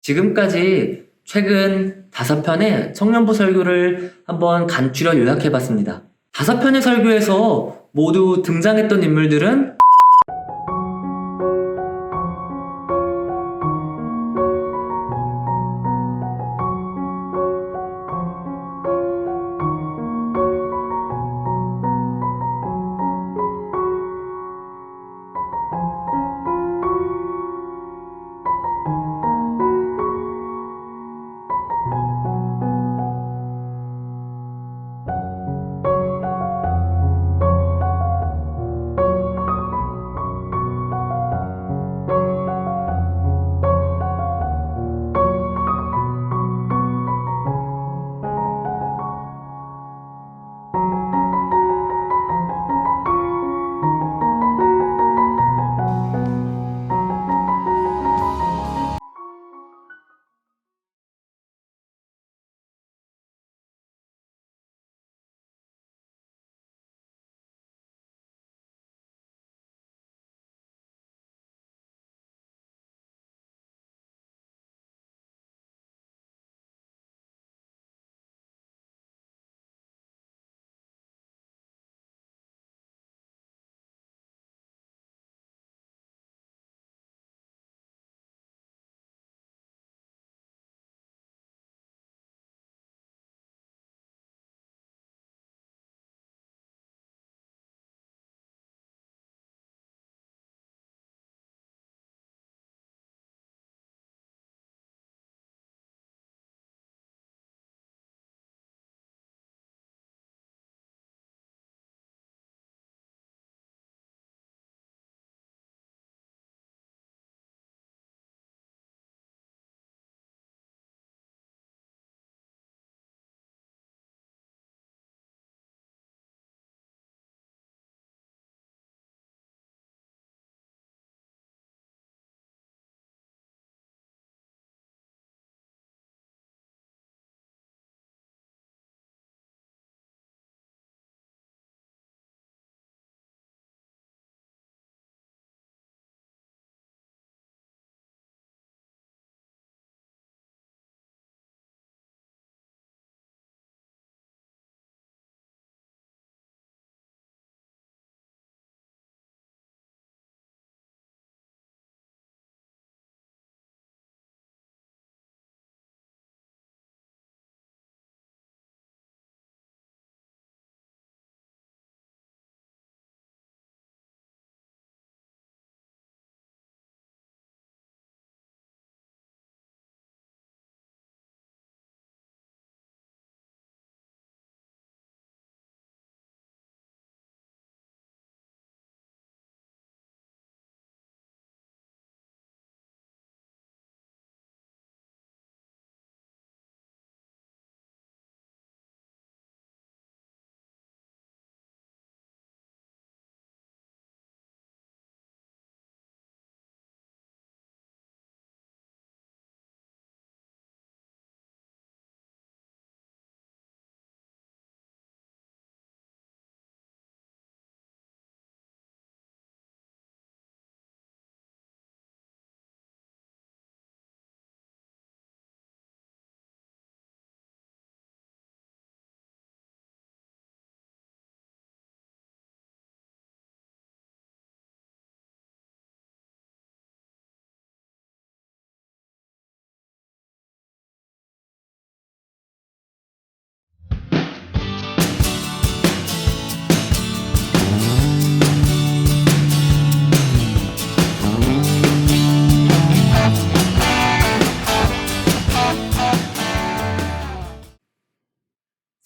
지금까지 최근 5편의 청년부 설교를 한번 간추려 요약해봤습니다. 5편의 설교에서 모두 등장했던 인물들은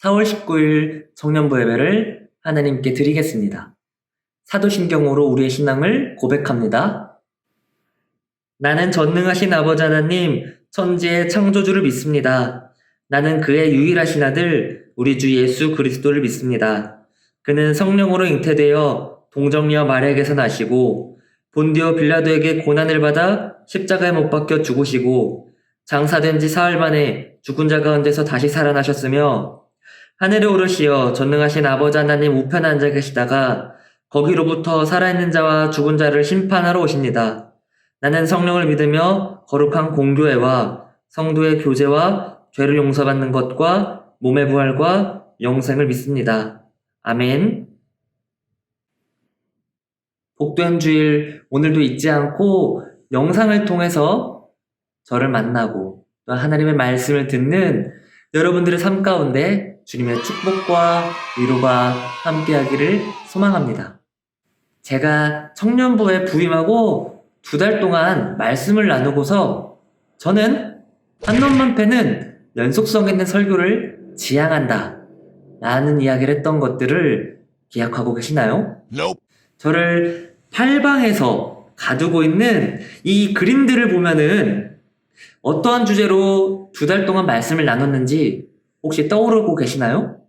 (4월 19일) 청년부 예배를 하나님께 드리겠습니다. 사도신경으로 우리의 신앙을 고백합니다. 나는 전능하신 아버지 하나님, 천지의 창조주를 믿습니다. 나는 그의 유일하신 아들, 우리 주 예수 그리스도를 믿습니다. 그는 성령으로 잉태되어 동정녀 마리아에게서 나시고 본디오 빌라도에게 고난을 받아 십자가에 못 박혀 죽으시고 장사된 지 사흘 만에 죽은 자 가운데서 다시 살아나셨으며 하늘에 오르시어 전능하신 아버지 하나님 우편에 앉아 계시다가 거기로부터 살아있는 자와 죽은 자를 심판하러 오십니다. 나는 성령을 믿으며 거룩한 공교회와 성도의 교제와 죄를 용서받는 것과 몸의 부활과 영생을 믿습니다. 아멘. 복된 주일 오늘도 잊지 않고 영상을 통해서 저를 만나고 또 하나님의 말씀을 듣는 여러분들의 삶 가운데 주님의 축복과 위로가 함께하기를 소망합니다. 제가 청년부에 부임하고 2달 동안 말씀을 나누고서 저는 한 놈만 패는 연속성 있는 설교를 지향한다 라는 이야기를 했던 것들을 기억하고 계시나요? Nope. 저를 팔방에서 가두고 있는 이 그림들을 보면은 어떠한 주제로 2달 동안 말씀을 나눴는지 혹시 떠오르고 계시나요?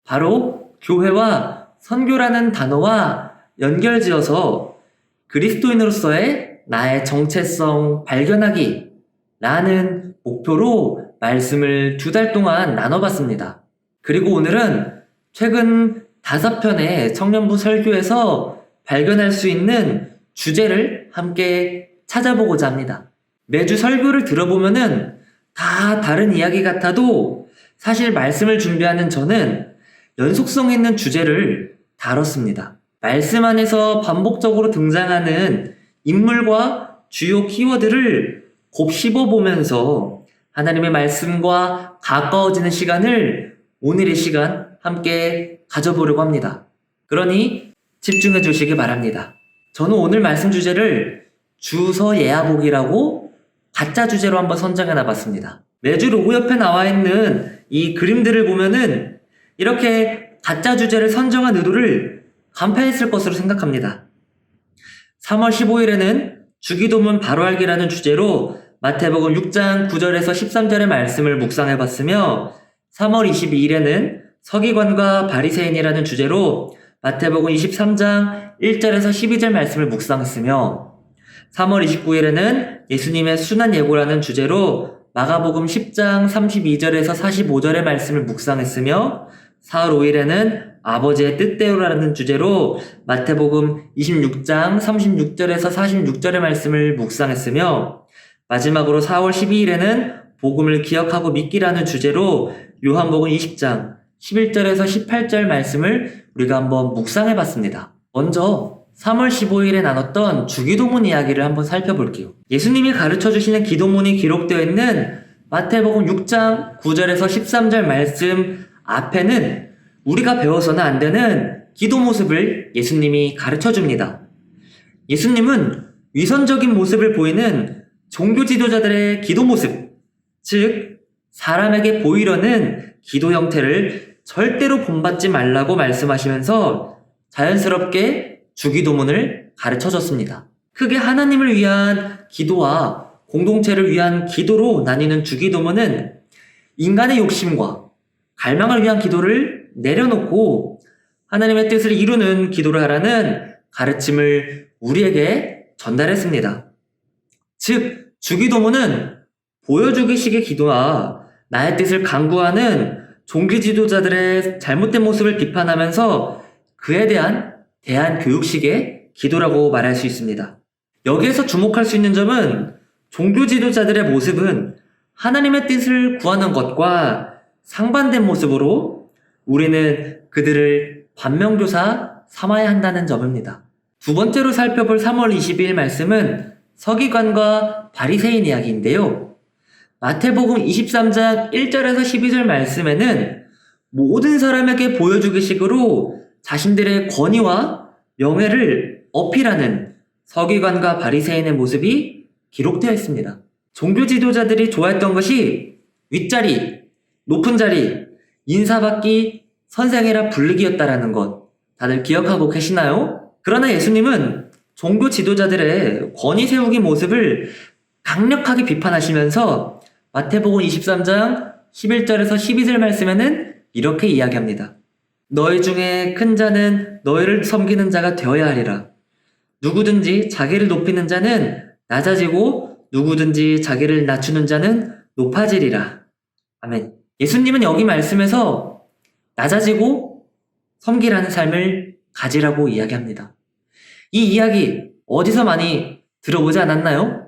바로 교회와 선교라는 단어와 연결지어서 그리스도인으로서의 나의 정체성 발견하기 라는 목표로 말씀을 2달 동안 나눠봤습니다. 그리고 오늘은 최근 5편의 청년부 설교에서 발견할 수 있는 주제를 함께 찾아보고자 합니다. 매주 설교를 들어보면은 다 다른 이야기 같아도 사실 말씀을 준비하는 저는 연속성 있는 주제를 다뤘습니다. 말씀 안에서 반복적으로 등장하는 인물과 주요 키워드를 곱씹어보면서 하나님의 말씀과 가까워지는 시간을 오늘 이 시간 함께 가져보려고 합니다. 그러니 집중해 주시기 바랍니다. 저는 오늘 말씀 주제를 주서 예하복이라고 가짜 주제로 한번 선정해 놔봤습니다. 매주 로고 옆에 나와 있는 이 그림들을 보면은 이렇게 가짜 주제를 선정한 의도를 간파했을 것으로 생각합니다. 3월 15일에는 주기도문 바로 알기라는 주제로 마태복음 6장 9절에서 13절의 말씀을 묵상해봤으며 3월 22일에는 서기관과 바리새인이라는 주제로 마태복음 23장 1절에서 12절 말씀을 묵상했으며 3월 29일에는 예수님의 순환 예고라는 주제로 마가복음 10장 32절에서 45절의 말씀을 묵상했으며 4월 5일에는 아버지의 뜻대로라는 주제로 마태복음 26장 36절에서 46절의 말씀을 묵상했으며 마지막으로 4월 12일에는 복음을 기억하고 믿기라는 주제로 요한복음 20장 11절에서 18절 말씀을 우리가 한번 묵상해봤습니다. 먼저 3월 15일에 나눴던 주기도문 이야기를 한번 살펴볼게요. 예수님이 가르쳐주시는 기도문이 기록되어 있는 마태복음 6장 9절에서 13절 말씀 앞에는 우리가 배워서는 안 되는 기도 모습을 예수님이 가르쳐줍니다. 예수님은 위선적인 모습을 보이는 종교 지도자들의 기도 모습, 즉 사람에게 보이려는 기도 형태를 절대로 본받지 말라고 말씀하시면서 자연스럽게 주기도문을 가르쳐줬습니다. 크게 하나님을 위한 기도와 공동체를 위한 기도로 나뉘는 주기도문은 인간의 욕심과 갈망을 위한 기도를 내려놓고 하나님의 뜻을 이루는 기도를 하라는 가르침을 우리에게 전달했습니다. 즉, 주기도문은 보여주기식의 기도와 나의 뜻을 강구하는 종교 지도자들의 잘못된 모습을 비판하면서 그에 대한 대한 교육식의 기도라고 말할 수 있습니다. 여기에서 주목할 수 있는 점은 종교 지도자들의 모습은 하나님의 뜻을 구하는 것과 상반된 모습으로 우리는 그들을 반면교사 삼아야 한다는 점입니다. 두 번째로 살펴볼 3월 22일 말씀은 서기관과 바리새인 이야기인데요. 마태복음 23장 1절에서 12절 말씀에는 모든 사람에게 보여주기식으로 자신들의 권위와 명예를 어필하는 서기관과 바리새인의 모습이 기록되어 있습니다. 종교 지도자들이 좋아했던 것이 윗자리, 높은 자리, 인사받기, 선생이라 불리기였다라는 것 다들 기억하고 계시나요? 그러나 예수님은 종교 지도자들의 권위 세우기 모습을 강력하게 비판하시면서 마태복음 23장 11절에서 12절 말씀에는 이렇게 이야기합니다. 너희 중에 큰 자는 너희를 섬기는 자가 되어야 하리라. 누구든지 자기를 높이는 자는 낮아지고 누구든지 자기를 낮추는 자는 높아지리라. 아멘. 예수님은 여기 말씀에서 낮아지고 섬기라는 삶을 가지라고 이야기합니다. 이 이야기 어디서 많이 들어보지 않았나요?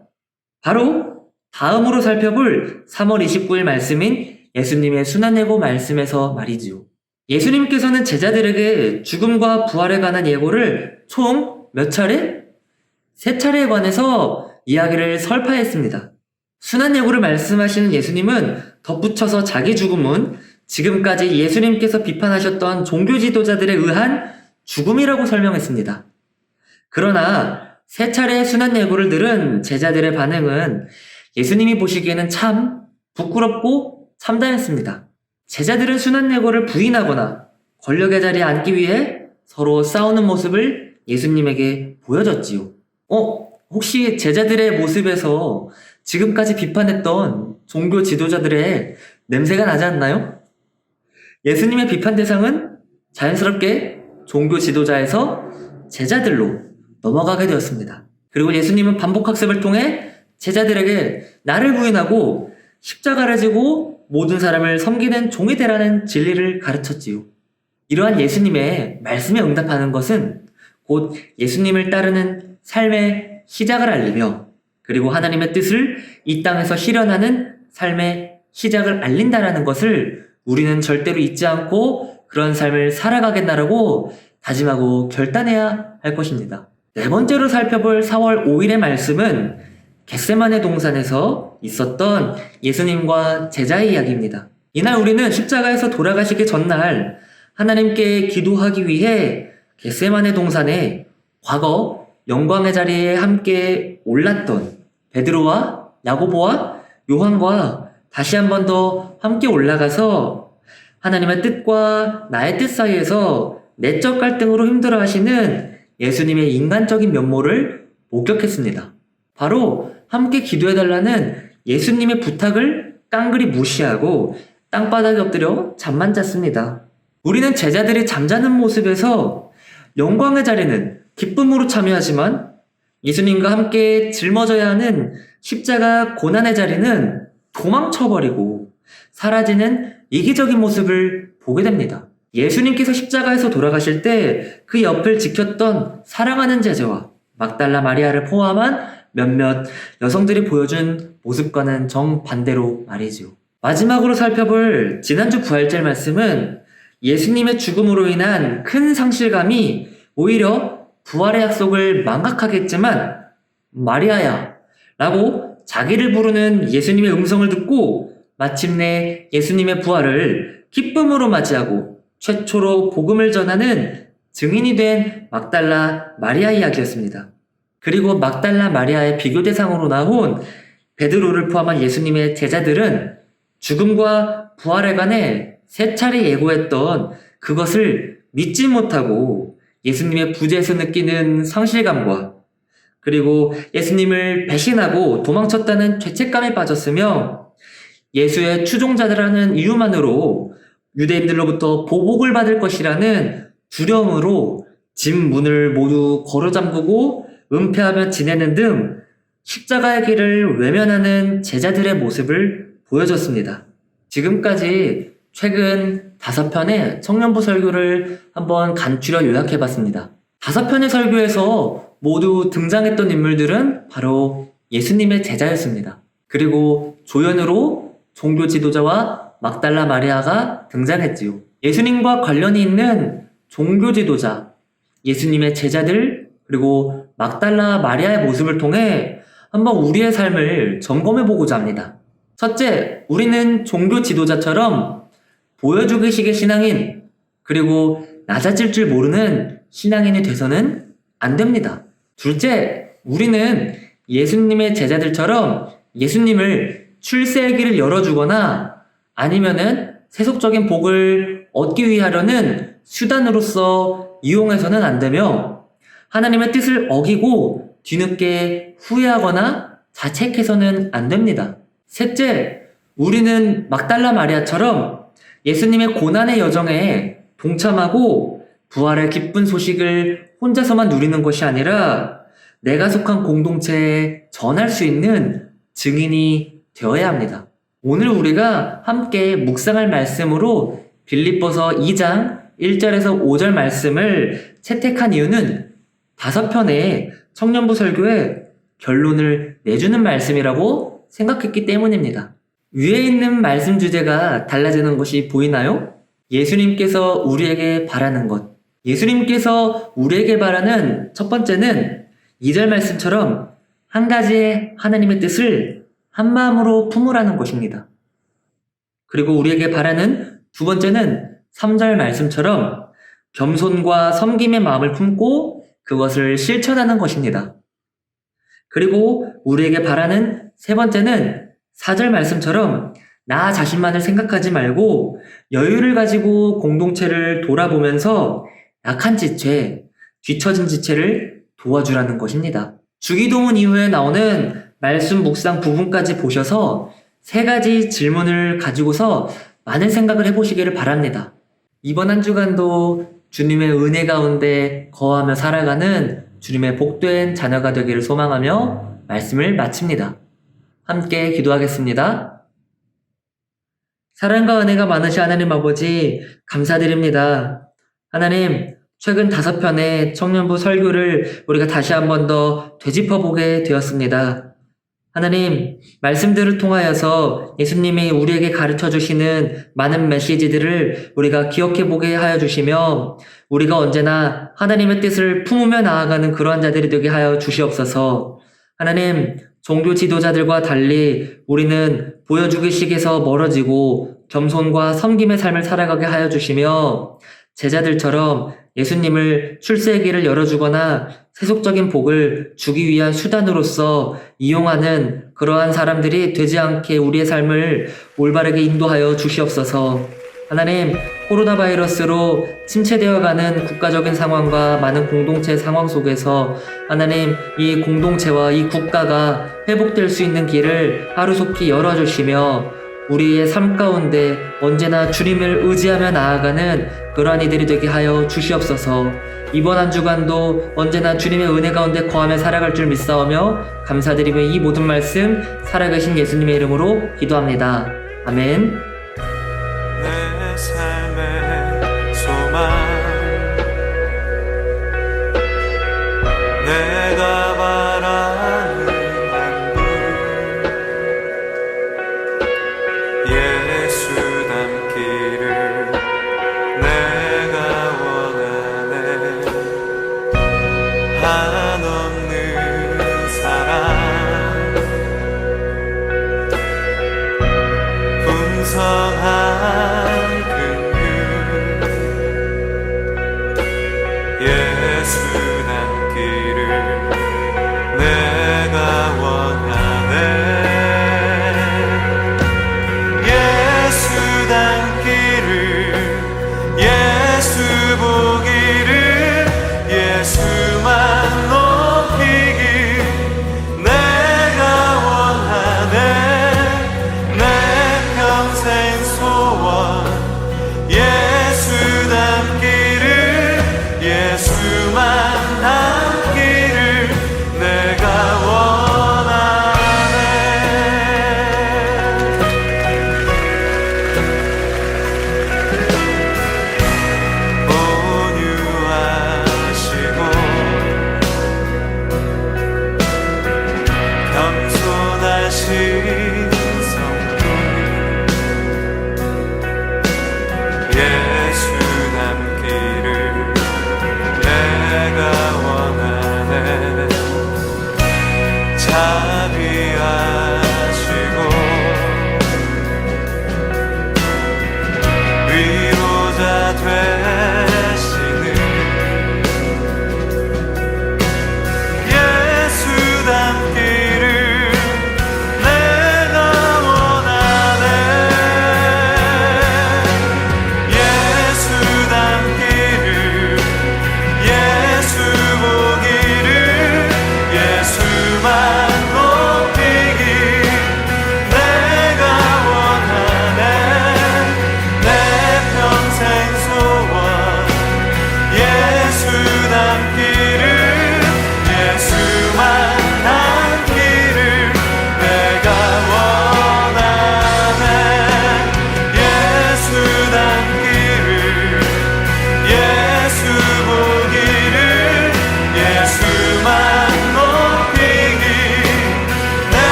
바로 다음으로 살펴볼 3월 29일 말씀인 예수님의 순환예고 말씀에서 말이지요. 예수님께서는 제자들에게 죽음과 부활에 관한 예고를 총 몇 차례? 3차례에 관해서 이야기를 설파했습니다. 순환예고를 말씀하시는 예수님은 덧붙여서 자기 죽음은 지금까지 예수님께서 비판하셨던 종교 지도자들에 의한 죽음이라고 설명했습니다. 그러나 3차례의 순환예고를 들은 제자들의 반응은 예수님이 보시기에는 참 부끄럽고 참담했습니다. 제자들은 순환예고를 부인하거나 권력의 자리에 앉기 위해 서로 싸우는 모습을 예수님에게 보여줬지요. 혹시 제자들의 모습에서 지금까지 비판했던 종교 지도자들의 냄새가 나지 않나요? 예수님의 비판 대상은 자연스럽게 종교 지도자에서 제자들로 넘어가게 되었습니다. 그리고 예수님은 반복학습을 통해 제자들에게 나를 부인하고 십자가를 지고 모든 사람을 섬기는 종이 되라는 진리를 가르쳤지요. 이러한 예수님의 말씀에 응답하는 것은 곧 예수님을 따르는 삶의 시작을 알리며 그리고 하나님의 뜻을 이 땅에서 실현하는 삶의 시작을 알린다라는 것을 우리는 절대로 잊지 않고 그런 삶을 살아가겠다라고 다짐하고 결단해야 할 것입니다. 네 번째로 살펴볼 4월 5일의 말씀은 겟세마네 동산에서 있었던 예수님과 제자의 이야기입니다. 이날 우리는 십자가에서 돌아가시기 전날 하나님께 기도하기 위해 겟세마네 동산에 과거 영광의 자리에 함께 올랐던 베드로와 야고보와 요한과 다시 한 번 더 함께 올라가서 하나님의 뜻과 나의 뜻 사이에서 내적 갈등으로 힘들어하시는 예수님의 인간적인 면모를 목격했습니다. 바로 함께 기도해달라는 예수님의 부탁을 깡그리 무시하고 땅바닥에 엎드려 잠만 잤습니다. 우리는 제자들이 잠자는 모습에서 영광의 자리는 기쁨으로 참여하지만 예수님과 함께 짊어져야 하는 십자가 고난의 자리는 도망쳐버리고 사라지는 이기적인 모습을 보게 됩니다. 예수님께서 십자가에서 돌아가실 때 그 옆을 지켰던 사랑하는 제자와 막달라 마리아를 포함한 몇몇 여성들이 보여준 모습과는 정반대로 말이지요. 마지막으로 살펴볼 지난주 부활절 말씀은 예수님의 죽음으로 인한 큰 상실감이 오히려 부활의 약속을 망각하게 했지만 마리아야 라고 자기를 부르는 예수님의 음성을 듣고 마침내 예수님의 부활을 기쁨으로 맞이하고 최초로 복음을 전하는 증인이 된 막달라 마리아 이야기였습니다. 그리고 막달라 마리아의 비교 대상으로 나온 베드로를 포함한 예수님의 제자들은 죽음과 부활에 관해 3차례 예고했던 그것을 믿지 못하고 예수님의 부재에서 느끼는 상실감과 그리고 예수님을 배신하고 도망쳤다는 죄책감에 빠졌으며 예수의 추종자들이라는 이유만으로 유대인들로부터 보복을 받을 것이라는 두려움으로 집 문을 모두 걸어 잠그고 은폐하며 지내는 등 십자가의 길을 외면하는 제자들의 모습을 보여줬습니다. 지금까지 최근 5편의 청년부 설교를 한번 간추려 요약해봤습니다. 5편의 설교에서 모두 등장했던 인물들은 바로 예수님의 제자였습니다. 그리고 조연으로 종교 지도자와 막달라 마리아가 등장했지요. 예수님과 관련이 있는 종교 지도자, 예수님의 제자들, 그리고 막달라 마리아의 모습을 통해 한번 우리의 삶을 점검해보고자 합니다. 첫째, 우리는 종교 지도자처럼 보여주기식의 신앙인, 그리고 낮아질 줄 모르는 신앙인이 돼서는 안 됩니다. 둘째, 우리는 예수님의 제자들처럼 예수님을 출세의 길을 열어주거나 아니면은 세속적인 복을 얻기 위하려는 수단으로서 이용해서는 안 되며 하나님의 뜻을 어기고 뒤늦게 후회하거나 자책해서는 안 됩니다. 셋째, 우리는 막달라 마리아처럼 예수님의 고난의 여정에 동참하고 부활의 기쁜 소식을 혼자서만 누리는 것이 아니라 내가 속한 공동체에 전할 수 있는 증인이 되어야 합니다. 오늘 우리가 함께 묵상할 말씀으로 빌립보서 2장 1절에서 5절 말씀을 채택한 이유는 5편의 청년부 설교의 결론을 내주는 말씀이라고 생각했기 때문입니다. 위에 있는 말씀 주제가 달라지는 것이 보이나요? 예수님께서 우리에게 바라는 것. 예수님께서 우리에게 바라는 첫 번째는 2절 말씀처럼 한 가지의 하나님의 뜻을 한 마음으로 품으라는 것입니다. 그리고 우리에게 바라는 두 번째는 3절 말씀처럼 겸손과 섬김의 마음을 품고 그것을 실천하는 것입니다. 그리고 우리에게 바라는 세 번째는 4절 말씀처럼 나 자신만을 생각하지 말고 여유를 가지고 공동체를 돌아보면서 약한 지체, 뒤처진 지체를 도와주라는 것입니다. 주기도문 이후에 나오는 말씀 묵상 부분까지 보셔서 세 가지 질문을 가지고서 많은 생각을 해보시기를 바랍니다. 이번 한 주간도 주님의 은혜 가운데 거하며 살아가는 주님의 복된 자녀가 되기를 소망하며 말씀을 마칩니다. 함께 기도하겠습니다. 사랑과 은혜가 많으신 하나님 아버지 감사드립니다. 하나님, 최근 5편의 청년부 설교를 우리가 다시 한 번 더 되짚어보게 되었습니다. 하나님, 말씀들을 통하여서 예수님이 우리에게 가르쳐 주시는 많은 메시지들을 우리가 기억해보게 하여 주시며 우리가 언제나 하나님의 뜻을 품으며 나아가는 그러한 자들이 되게 하여 주시옵소서. 하나님, 종교 지도자들과 달리 우리는 보여주기식에서 멀어지고 겸손과 섬김의 삶을 살아가게 하여 주시며 제자들처럼 예수님을 출세의 길을 열어주거나 세속적인 복을 주기 위한 수단으로서 이용하는 그러한 사람들이 되지 않게 우리의 삶을 올바르게 인도하여 주시옵소서. 하나님, 코로나 바이러스로 침체되어가는 국가적인 상황과 많은 공동체 상황 속에서 하나님, 이 공동체와 이 국가가 회복될 수 있는 길을 하루속히 열어주시며 우리의 삶 가운데 언제나 주님을 의지하며 나아가는 그러한 이들이 되게 하여 주시옵소서. 이번 한 주간도 언제나 주님의 은혜 가운데 거하며 살아갈 줄 믿사오며 감사드리며 이 모든 말씀 살아계신 예수님의 이름으로 기도합니다. 아멘. 내 삶의 소망 내가 바라는 안부 예수 닮기를 내가 원하네 한없는 사랑 풍성한 긍휼 예수 닮기를 내가 원하네 예수 닮기를 예수 보기를 예수만 높이길 내가 원하네 내 평생 소원 예수 닮기를 예수만 닮기를 내가 원하네 온유하시고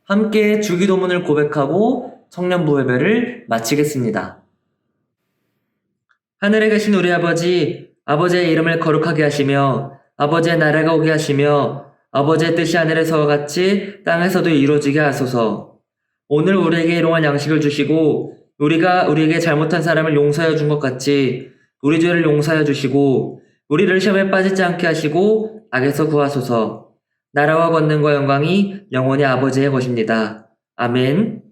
함께 주기도문을 고백하고 청년부 예배를 마치겠습니다. 하늘에 계신 우리 아버지, 아버지의 이름을 거룩하게 하시며 아버지의 나라가 오게 하시며 아버지의 뜻이 하늘에서와 같이 땅에서도 이루어지게 하소서. 오늘 우리에게 일용할 양식을 주시고 우리가 우리에게 잘못한 사람을 용서하여 준 것 같이 우리 죄를 용서하여 주시고 우리를 시험에 빠지지 않게 하시고 악에서 구하소서. 나라와 권능과 영광이 영원히 아버지의 것입니다. 아멘.